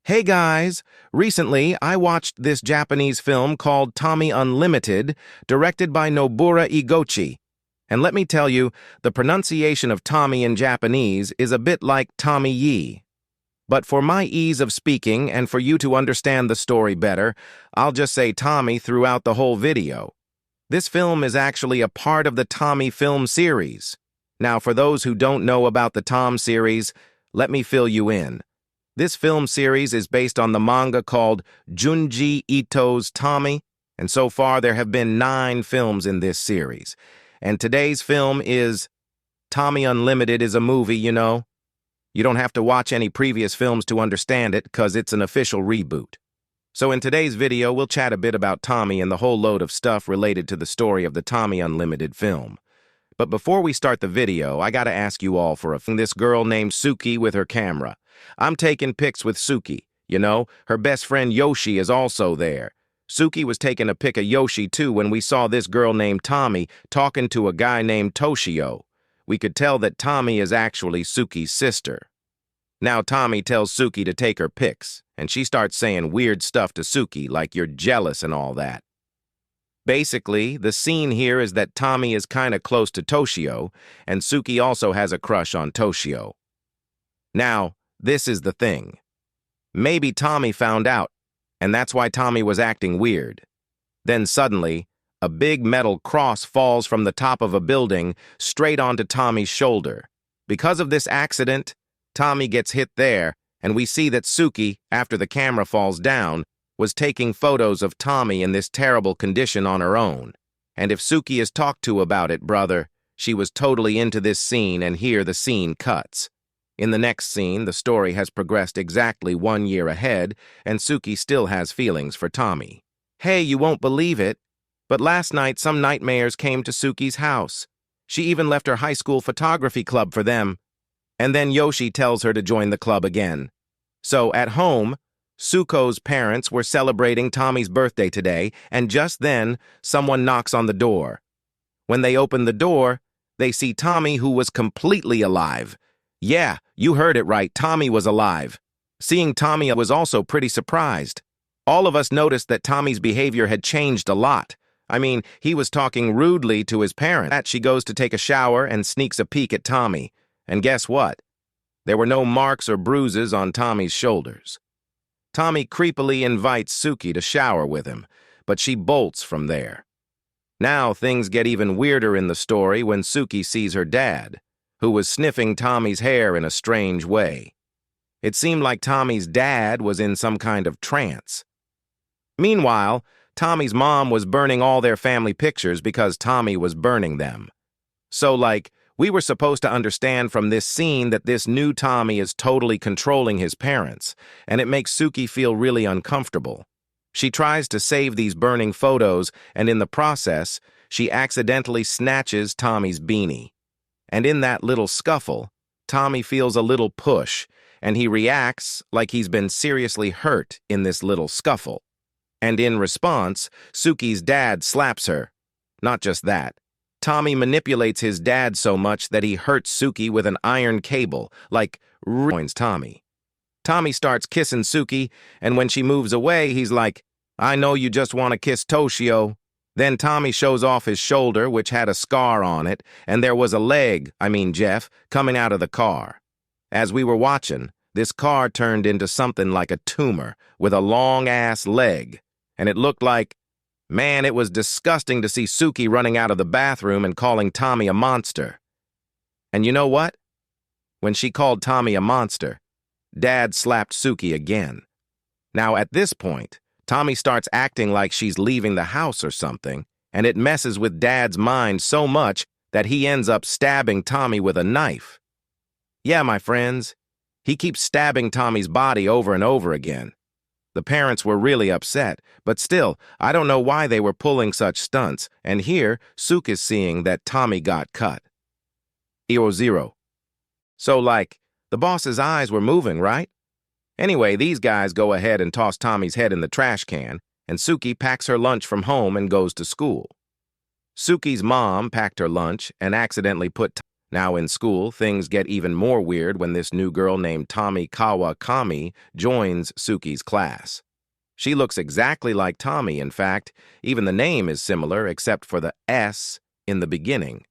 Hey guys! Recently, I watched this Japanese film called Tomie Unlimited, directed by Noboru Iguchi. And let me tell you, the pronunciation of Tommy in Japanese is a bit like Tommy Yi. But for my ease of speaking and for you to understand the story better, I'll just say Tommy throughout the whole video. This film is actually a part of the Tommy film series. Now, for those who don't know about the Tom series, let me fill you in. This film series is based on the manga called Junji Ito's Tomie, and so far there have been 9 films in this series. And today's film is Tomie Unlimited is a movie, you know. You don't have to watch any previous films to understand it, because it's an official reboot. So in today's video, we'll chat a bit about Tommy and the whole load of stuff related to the story of the Tomie Unlimited film. But before we start the video, I gotta ask you all for this girl named Suki with her camera. I'm taking pics with Suki, you know, her best friend Yoshi is also there. Suki was taking a pic of Yoshi too when we saw this girl named Tommy talking to a guy named Toshio. We could tell that Tommy is actually Suki's sister. Now Tommy tells Suki to take her pics, and she starts saying weird stuff to Suki like you're jealous and all that. Basically, the scene here is that Tommy is kinda close to Toshio, and Suki also has a crush on Toshio. Now, this is the thing. Maybe Tommy found out, and that's why Tommy was acting weird. Then suddenly, a big metal cross falls from the top of a building straight onto Tommy's shoulder. Because of this accident, Tommy gets hit there, and we see that Suki, after the camera falls down, was taking photos of Tommy in this terrible condition on her own. And if Suki is talked to about it, brother, she was totally into this scene, and here the scene cuts. In the next scene, the story has progressed exactly 1 year ahead, and Suki still has feelings for Tommy. Hey, you won't believe it, but last night some nightmares came to Suki's house. She even left her high school photography club for them. And then Yoshi tells her to join the club again. So, at home, Suko's parents were celebrating Tommy's birthday today, and just then, someone knocks on the door. When they open the door, they see Tommy, who was completely alive. Yeah, you heard it right, Tommy was alive. Seeing Tommy, I was also pretty surprised. All of us noticed that Tommy's behavior had changed a lot. I mean, he was talking rudely to his parents. She goes to take a shower and sneaks a peek at Tommy. And guess what? There were no marks or bruises on Tommy's shoulders. Tommy creepily invites Suki to shower with him, but she bolts from there. Now things get even weirder in the story when Suki sees her dad, who was sniffing Tommy's hair in a strange way. It seemed like Tommy's dad was in some kind of trance. Meanwhile, Tommy's mom was burning all their family pictures because Tommy was burning them. So, we were supposed to understand from this scene that this new Tommy is totally controlling his parents, and it makes Suki feel really uncomfortable. She tries to save these burning photos, and in the process, she accidentally snatches Tommy's beanie. And in that little scuffle, Tommy feels a little push, and he reacts like he's been seriously hurt in this little scuffle. And in response, Suki's dad slaps her. Not just that. Tommy manipulates his dad so much that he hurts Suki with an iron cable, joins Tommy. Tommy starts kissing Suki, and when she moves away, he's like, I know you just want to kiss Toshio. Then Tommy shows off his shoulder, which had a scar on it, and there was a leg, Jeff, coming out of the car. As we were watching, this car turned into something like a tumor with a long-ass leg, and it looked like, man, it was disgusting to see Suki running out of the bathroom and calling Tommy a monster. And you know what? When she called Tommy a monster, Dad slapped Suki again. Now at this point, Tommy starts acting like she's leaving the house or something, and it messes with Dad's mind so much that he ends up stabbing Tommy with a knife. Yeah, my friends, he keeps stabbing Tommy's body over and over again. The parents were really upset, but still, I don't know why they were pulling such stunts, and here, Suki is seeing that Tommy got cut. EO0. So, the boss's eyes were moving, right? Anyway, these guys go ahead and toss Tommy's head in the trash can, and Suki packs her lunch from home and goes to school. Suki's mom packed her lunch and accidentally put Now in school, things get even more weird when this new girl named Tomie Kawakami joins Suki's class. She looks exactly like Tomie, in fact. Even the name is similar except for the S in the beginning.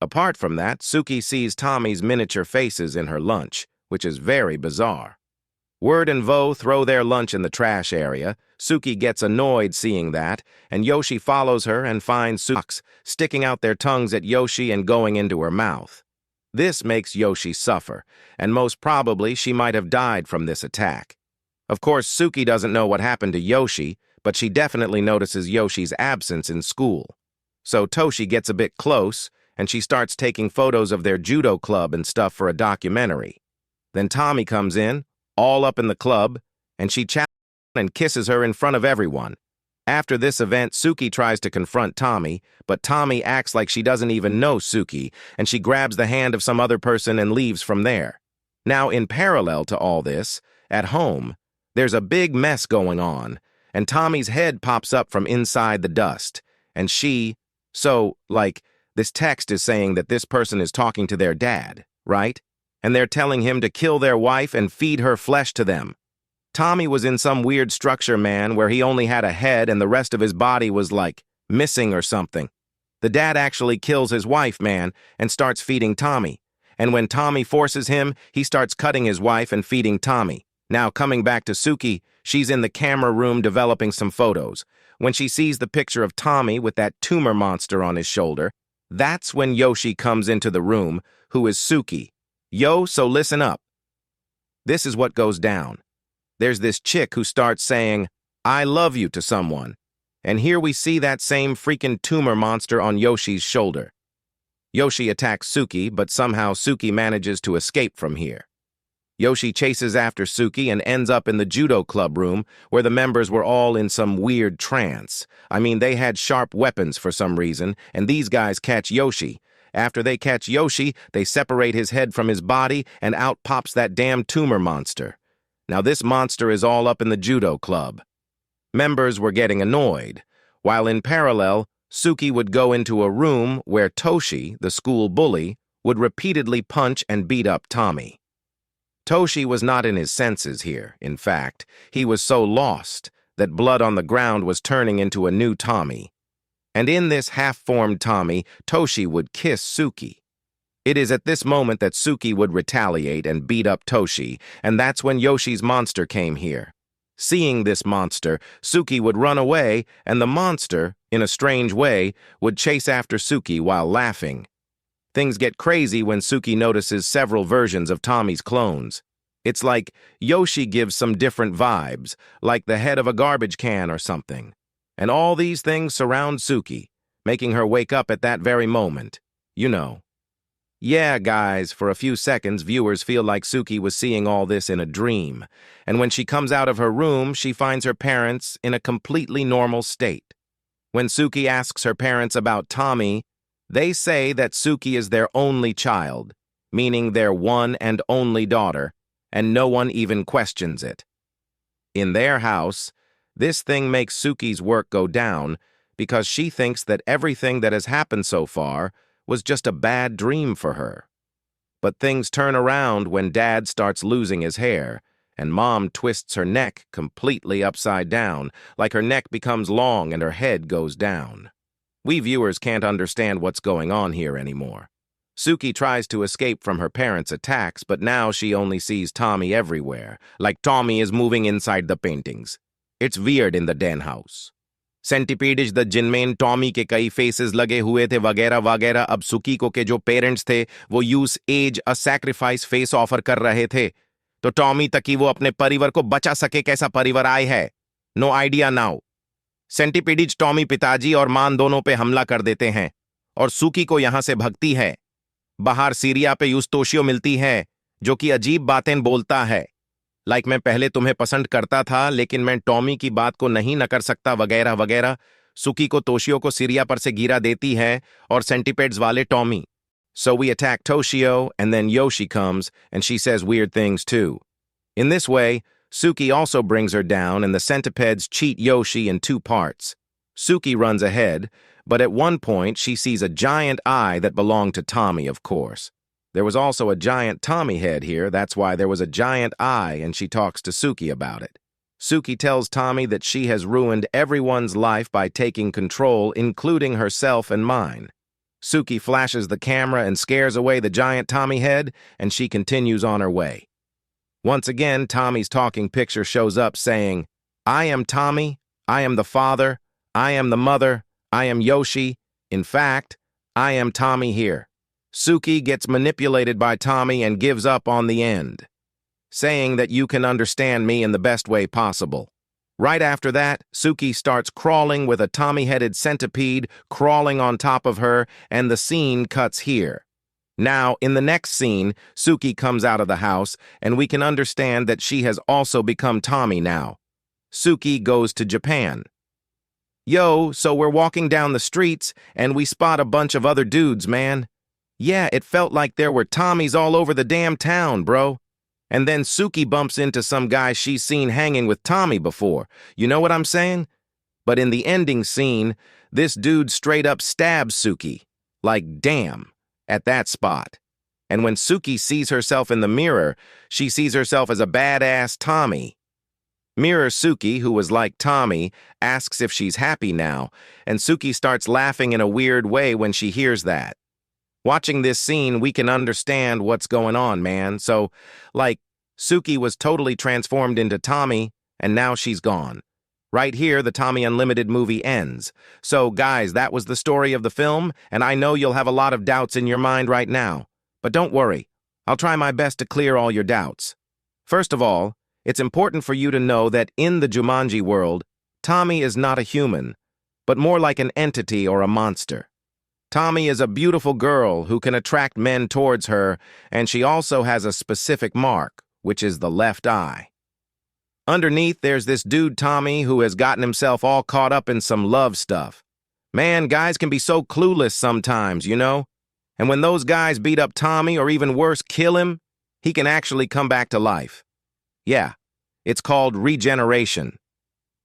Apart from that, Suki sees Tomie's miniature faces in her lunch, which is very bizarre. Word and Vo throw their lunch in the trash area. Suki gets annoyed seeing that, and Yoshi follows her and finds Suki sticking out their tongues at Yoshi and going into her mouth. This makes Yoshi suffer, and most probably she might have died from this attack. Of course, Suki doesn't know what happened to Yoshi, but she definitely notices Yoshi's absence in school. So Toshi gets a bit close, and she starts taking photos of their judo club and stuff for a documentary. Then Tomie comes in, all up in the club, and she chats and kisses her in front of everyone. After this event, Suki tries to confront Tomie, but Tomie acts like she doesn't even know Suki, and she grabs the hand of some other person and leaves from there. Now, in parallel to all this, at home, there's a big mess going on, and Tommie's head pops up from inside the dust, and this text is saying that this person is talking to their dad, right? And they're telling him to kill their wife and feed her flesh to them. Tomie was in some weird structure, man, where he only had a head and the rest of his body was, missing or something. The dad actually kills his wife, man, and starts feeding Tomie. And when Tomie forces him, he starts cutting his wife and feeding Tomie. Now, coming back to Suki, she's in the camera room developing some photos. When she sees the picture of Tomie with that tumor monster on his shoulder, that's when Yoshi comes into the room, who is Suki. Yo, so listen up. This is what goes down. There's this chick who starts saying, "I love you" to someone. And here we see that same freaking tumor monster on Yoshi's shoulder. Yoshi attacks Suki, but somehow Suki manages to escape from here. Yoshi chases after Suki and ends up in the judo club room where the members were all in some weird trance. I mean, they had sharp weapons for some reason, and these guys catch Yoshi. After they catch Yoshi, they separate his head from his body, and out pops that damn tumor monster. Now this monster is all up in the judo club. Members were getting annoyed, while in parallel, Suki would go into a room where Toshi, the school bully, would repeatedly punch and beat up Tomie. Toshi was not in his senses here. In fact, he was so lost that blood on the ground was turning into a new Tomie. And in this half-formed Tomie, Toshi would kiss Suki. It is at this moment that Suki would retaliate and beat up Toshi, and that's when Yoshi's monster came here. Seeing this monster, Suki would run away, and the monster, in a strange way, would chase after Suki while laughing. Things get crazy when Suki notices several versions of Tommie's clones. It's like Yoshi gives some different vibes, like the head of a garbage can or something. And all these things surround Suki, making her wake up at that very moment. You know. Yeah, guys, for a few seconds, viewers feel like Suki was seeing all this in a dream. And when she comes out of her room, she finds her parents in a completely normal state. When Suki asks her parents about Tomie, they say that Suki is their only child, meaning their one and only daughter, and no one even questions it. In their house, this thing makes Suki's work go down because she thinks that everything that has happened so far was just a bad dream for her. But things turn around when Dad starts losing his hair, and Mom twists her neck completely upside down, like her neck becomes long and her head goes down. We viewers can't understand what's going on here anymore. Suki tries to escape from her parents' attacks, but now she only sees Tomie everywhere, like Tomie is moving inside the paintings. It's weird in the den house. Centipedes the जिनमें Tommy के कई faces लगे हुए थे वगैरह वगैरह. अब सुकी को के जो पेरेंट्स थे वो use as a sacrifice face offer कर रहे थे, तो टॉमी तक ही वो अपने परिवार को बचा सके कैसा परिवार आए है. No idea now. Centipedes Tommy पिताजी और मान दोनों पे हमला कर देते हैं और सुकी को यहां से भगती है. बाहर सीरिया पे यूस्तोशियो मिलती है जो कि अजीब बातें बोलता है, लाइक मैं पहले तुम्हें पसंद करता था लेकिन मैं टॉमी की बात को नहीं न कर सकता वगैरह वगैरह. सुकी को तोशियो को सीरिया पर से गिरा देती है और सेंटिपेड्स वाले Tommy. So we attack Toshio, and then Yoshi comes, and she says weird things too. In this way, Suki also brings her down, and the centipedes cheat Yoshi in two parts. Suki runs ahead, But at one point, she sees a giant eye that belonged to Tomie, of course. There was also a giant Tomie head here, that's why there was a giant eye, and she talks to Suki about it. Suki tells Tomie that she has ruined everyone's life by taking control, including herself and mine. Suki flashes the camera and scares away the giant Tomie head, and she continues on her way. Once again, Tommie's talking picture shows up saying, "I am Tomie, I am the father, I am the mother, I am Yoshi. In fact, I am Tomie here." Suki gets manipulated by Tomie and gives up on the end, saying that you can understand me in the best way possible. Right after that, Suki starts crawling with a Tomie-headed centipede crawling on top of her, and the scene cuts here. Now, in the next scene, Suki comes out of the house, and we can understand that she has also become Tomie now. Suki goes to Japan. Yo, so we're walking down the streets, and we spot a bunch of other dudes, man. Yeah, it felt like there were Tomies all over the damn town, bro. And then Suki bumps into some guy she's seen hanging with Tomie before. You know what I'm saying? But in the ending scene, this dude straight up stabs Suki. Like, damn, at that spot. And when Suki sees herself in the mirror, she sees herself as a badass Tomie. Mirror Suki, who was like Tomie, asks if she's happy now, and Suki starts laughing in a weird way when she hears that. Watching this scene, we can understand what's going on, man. So, like, Suki was totally transformed into Tomie, and now she's gone. Right here, the Tomie Unlimited movie ends. So, guys, that was the story of the film, and I know you'll have a lot of doubts in your mind right now. But don't worry, I'll try my best to clear all your doubts. First of all, it's important for you to know that in the Jumanji world, Tomie is not a human, but more like an entity or a monster. Tomie is a beautiful girl who can attract men towards her, and she also has a specific mark, which is the left eye. Underneath, there's this dude Tomie who has gotten himself all caught up in some love stuff. Man, guys can be so clueless sometimes, you know? And when those guys beat up Tomie, or even worse, kill him, he can actually come back to life. Yeah, it's called regeneration.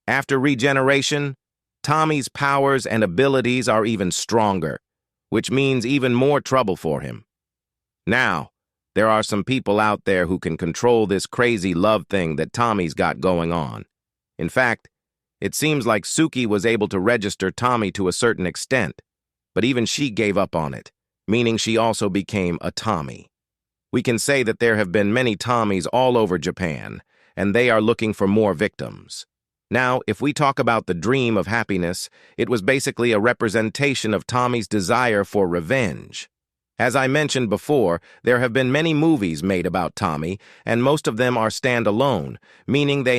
After regeneration, Tomie's powers and abilities are even stronger, which means even more trouble for him. Now, there are some people out there who can control this crazy love thing that Tomie's got going on. In fact, it seems like Suki was able to register Tomie to a certain extent, but even she gave up on it, meaning she also became a Tomie. We can say that there have been many Tomies all over Japan, and they are looking for more victims. Now, if we talk about the dream of happiness, it was basically a representation of Tomie's desire for revenge. As I mentioned before, there have been many movies made about Tomie, and most of them are standalone, meaning they